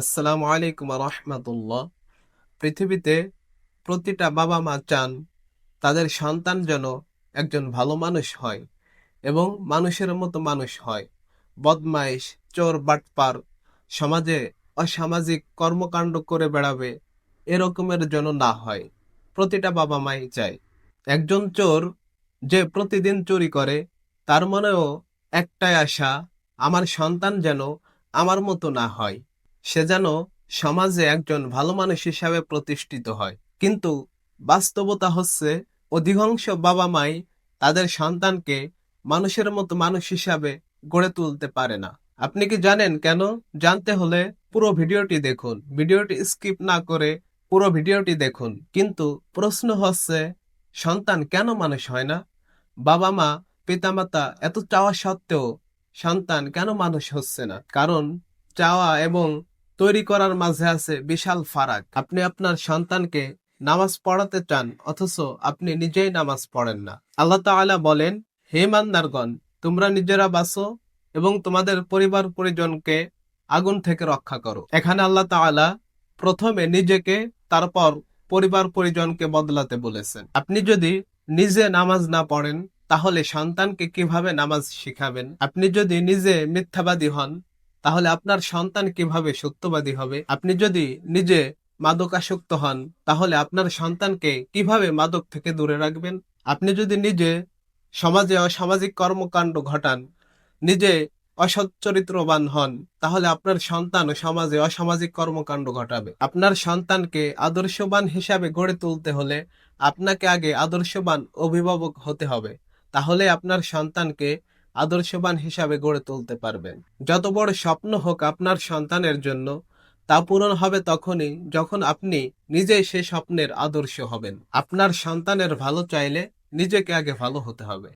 আসসালামু আলাইকুম রহমতুল্লাহ। পৃথিবীতে প্রতিটা বাবা মা চান তাদের সন্তান যেন একজন ভালো মানুষ হয় এবং মানুষের মতো মানুষ হয়। বদমাইশ, চোর, বাটপার, সমাজে অসামাজিক কর্মকাণ্ড করে বেড়াবে এরকমের যেন না হয়। প্রতিটা বাবা মাই চায় একজন চোর যে প্রতিদিন চুরি করে তার মনেও একটাই আশা, আমার সন্তান যেন আমার মতো না হয়, সে যেন সমাজে একজন ভালো মানুষ হিসাবে প্রতিষ্ঠিত হয়। কিন্তু বাস্তবতা হচ্ছে অধিকাংশ বাবা মাই তাদের সন্তানকে মানুষের মতো মানুষ হিসাবে গড়ে তুলতে পারে না। আপনি কি জানেন কেন? জানতে হলে পুরো ভিডিওটি দেখুন, ভিডিওটি স্কিপ না করে পুরো ভিডিওটি দেখুন। কিন্তু প্রশ্ন হচ্ছে, সন্তান কেন মানুষ হয় না? বাবা মা, পিতামাতা এত চাওয়া সত্ত্বেও সন্তান কেন মানুষ হচ্ছে না? কারণ চাওয়া এবং তৈরি করার মাঝে আছে বিশাল ফারাক। আপনি আপনার সন্তানকে নামাজ পড়াতে চান, অথচ আপনি নিজেই নামাজ পড়েন না। আল্লাহ তাআলা বলেন, হে ইমানদারগণ, তোমরা নিজেরা বাঁচো এবং তোমাদের পরিবার পরিজনকে আগুন থেকে রক্ষা করো। এখানে আল্লাহ তাআলা প্রথমে নিজেকে, তারপর পরিবার পরিজনকে বদলাতে বলেছেন। আপনি যদি নিজে নামাজ না পড়েন তাহলে সন্তানকে কিভাবে নামাজ শিখাবেন? আপনি যদি নিজে মিথ্যাবাদী হন তাহলে আপনার সন্তান কিভাবে সত্যবাদী হবে? আপনি যদি নিজে মাদকাসক্ত হন তাহলে আপনার সন্তানকে কিভাবে মাদক থেকে দূরে রাখবেন? আপনি যদি নিজে সমাজে অসামাজিক কর্মকাণ্ড ঘটান, নিজে অসৎ চরিত্রবান হন, তাহলে আপনার সন্তান সমাজে অসামাজিক কর্মকাণ্ড ঘটাবে। আপনার সন্তানকে আদর্শবান হিসাবে গড়ে তুলতে হলে আপনাকে আগে আদর্শবান অভিভাবক হতে হবে। তাহলে আপনার সন্তানকে আদর্শবান হিসাবে গড়ে তুলতে পারবেন। যত বড় স্বপ্ন হোক আপনার সন্তানের জন্য, তা পূরণ হবে তখনই যখন আপনি নিজেই সে স্বপ্নের আদর্শ হবেন। আপনার সন্তানের ভালো চাইলে নিজেকে আগে ভালো হতে হবে।